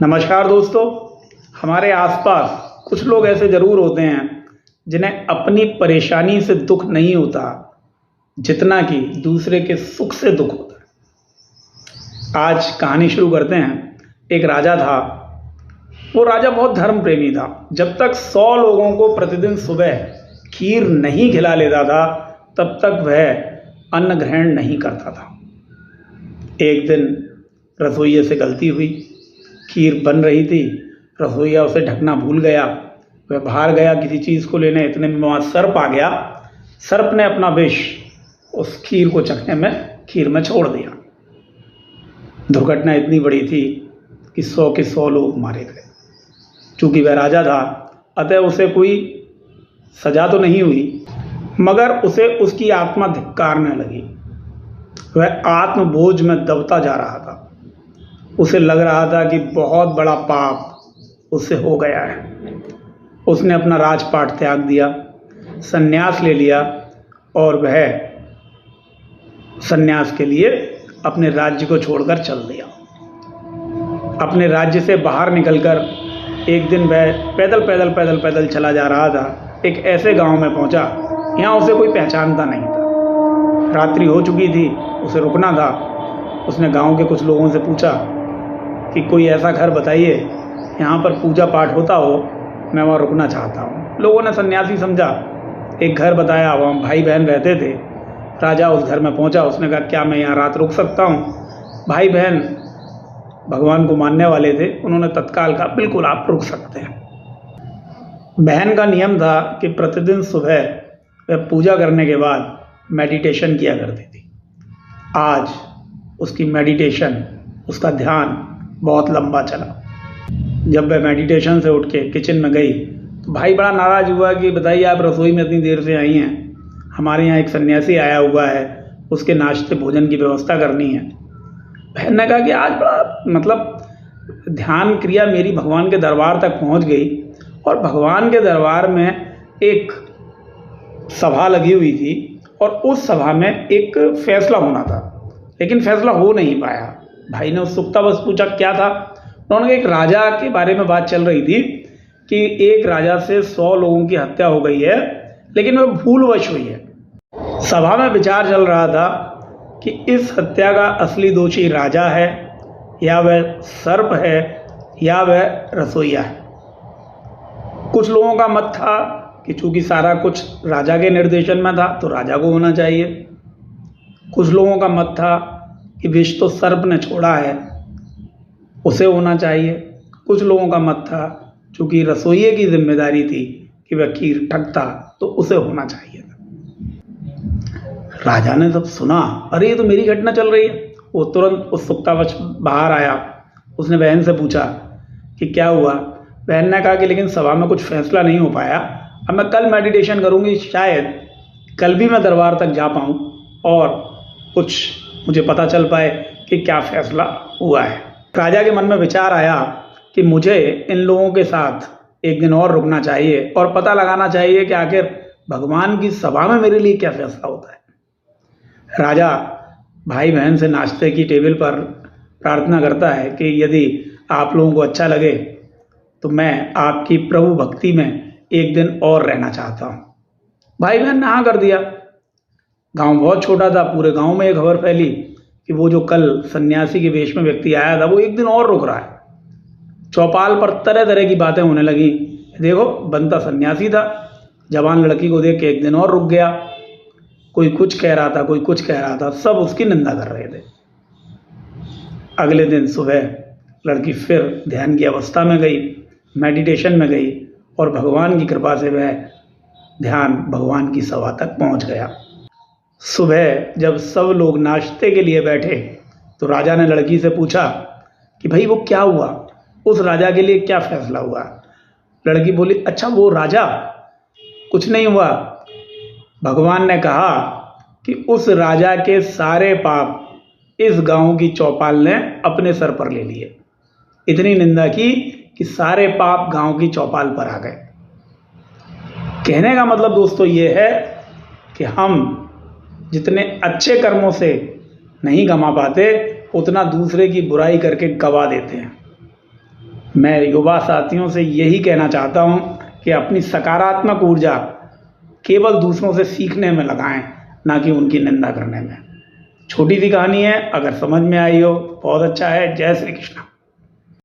नमस्कार दोस्तों। हमारे आसपास कुछ लोग ऐसे ज़रूर होते हैं जिन्हें अपनी परेशानी से दुख नहीं होता जितना कि दूसरे के सुख से दुख होता है। आज कहानी शुरू करते हैं। एक राजा था। वो राजा बहुत धर्म प्रेमी था। जब तक 100 लोगों को प्रतिदिन सुबह खीर नहीं खिला लेता था तब तक वह अन्न ग्रहण नहीं करता था। एक दिन रसोइये से गलती हुई, खीर बन रही थी, रसोइया उसे ढकना भूल गया। वह बाहर गया किसी चीज़ को लेने, इतने में वहाँ सर्प आ गया। सर्प ने अपना विष उस खीर को चखने में खीर में छोड़ दिया। दुर्घटना इतनी बड़ी थी कि 100 के 100 लोग मारे गए। चूँकि वह राजा था अतः उसे कोई सजा तो नहीं हुई, मगर उसे उसकी आत्मा धिक्कारने लगी। वह आत्मबोझ में दबता जा रहा था। उसे लग रहा था कि बहुत बड़ा पाप उससे हो गया है। उसने अपना राजपाट त्याग दिया, संन्यास ले लिया और वह संन्यास के लिए अपने राज्य को छोड़कर चल दिया। अपने राज्य से बाहर निकलकर एक दिन वह पैदल चला जा रहा था। एक ऐसे गांव में पहुंचा, यहाँ उसे कोई पहचानता नहीं था। रात्रि हो चुकी थी, उसे रुकना था। उसने गांव के कुछ लोगों से पूछा कि कोई ऐसा घर बताइए यहाँ पर पूजा पाठ होता हो, मैं वहाँ रुकना चाहता हूँ। लोगों ने सन्यासी समझा। एक घर बताया, वहाँ भाई बहन रहते थे। राजा उस घर में पहुँचा। उसने कहा क्या मैं यहाँ रात रुक सकता हूँ? भाई बहन भगवान को मानने वाले थे। उन्होंने तत्काल कहा बिल्कुल आप रुक सकते हैं। बहन का नियम था कि प्रतिदिन सुबह वह पूजा करने के बाद मेडिटेशन किया करती थी। आज उसकी मेडिटेशन, उसका ध्यान बहुत लंबा चला। जब वह मेडिटेशन से उठ के किचन में गई तो भाई बड़ा नाराज़ हुआ कि बताइए आप रसोई में इतनी देर से आई हैं, हमारे यहाँ एक सन्यासी आया हुआ है, उसके नाश्ते भोजन की व्यवस्था करनी है। बहन ने कहा कि आज बड़ा ध्यान क्रिया मेरी भगवान के दरबार तक पहुँच गई और भगवान के दरबार में एक सभा लगी हुई थी और उस सभा में एक फैसला होना था, लेकिन फैसला हो नहीं पाया। भाई ने उत्सुकता बस पूछा क्या था। उन्होंने एक राजा के बारे में बात चल रही थी कि एक राजा से 100 लोगों की हत्या हो गई है, लेकिन वह भूलवश हुई है। सभा में विचार चल रहा था कि इस हत्या का असली दोषी राजा है या वह सर्प है या वह रसोइया है। कुछ लोगों का मत था कि चूंकि सारा कुछ राजा के निर्देशन में था तो राजा को होना चाहिए। कुछ लोगों का मत था कि विष तो सर्प ने छोड़ा है, उसे होना चाहिए। कुछ लोगों का मत था चूंकि रसोइये की जिम्मेदारी थी कि वह खीर ढकता तो उसे होना चाहिए था। राजा ने जब सुना, अरे ये तो मेरी घटना चल रही है, वो तुरंत उत्सुकतावश बाहर आया। उसने बहन से पूछा कि क्या हुआ। बहन ने कहा कि लेकिन सभा में कुछ फैसला नहीं हो पाया, अब मैं कल मेडिटेशन करूंगी, शायद कल भी मैं दरबार तक जा पाऊँ और कुछ मुझे पता चल पाए कि क्या फैसला हुआ है। राजा के मन में विचार आया कि मुझे इन लोगों के साथ एक दिन और रुकना चाहिए और पता लगाना चाहिए कि आखिर भगवान की सभा में मेरे लिए क्या फैसला होता है। राजा भाई बहन से नाश्ते की टेबल पर प्रार्थना करता है कि यदि आप लोगों को अच्छा लगे तो मैं आपकी प्रभु भक्ति में एक दिन और रहना चाहता हूँ। भाई बहन ने हाँ कर दिया। गांव बहुत छोटा था, पूरे गांव में ये खबर फैली कि वो जो कल सन्यासी के वेश में व्यक्ति आया था वो एक दिन और रुक रहा है। चौपाल पर तरह तरह की बातें होने लगी। देखो बनता सन्यासी था, जवान लड़की को देख के एक दिन और रुक गया। कोई कुछ कह रहा था, कोई कुछ कह रहा था, सब उसकी निंदा कर रहे थे। अगले दिन सुबह लड़की फिर ध्यान की अवस्था में गई, मेडिटेशन में गई और भगवान की कृपा से वह ध्यान भगवान की सभा तक पहुंच गया। सुबह जब सब लोग नाश्ते के लिए बैठे तो राजा ने लड़की से पूछा कि भाई वो क्या हुआ, उस राजा के लिए क्या फैसला हुआ। लड़की बोली अच्छा वो राजा, कुछ नहीं हुआ। भगवान ने कहा कि उस राजा के सारे पाप इस गांव की चौपाल ने अपने सर पर ले लिए। इतनी निंदा की कि सारे पाप गांव की चौपाल पर आ गए। कहने का मतलब दोस्तों ये है कि हम जितने अच्छे कर्मों से नहीं कमा पाते उतना दूसरे की बुराई करके गवा देते हैं। मैं युवा साथियों से यही कहना चाहता हूं कि अपनी सकारात्मक ऊर्जा केवल दूसरों से सीखने में लगाएं, ना कि उनकी निंदा करने में। छोटी सी कहानी है, अगर समझ में आई हो बहुत अच्छा है। जय श्री कृष्ण।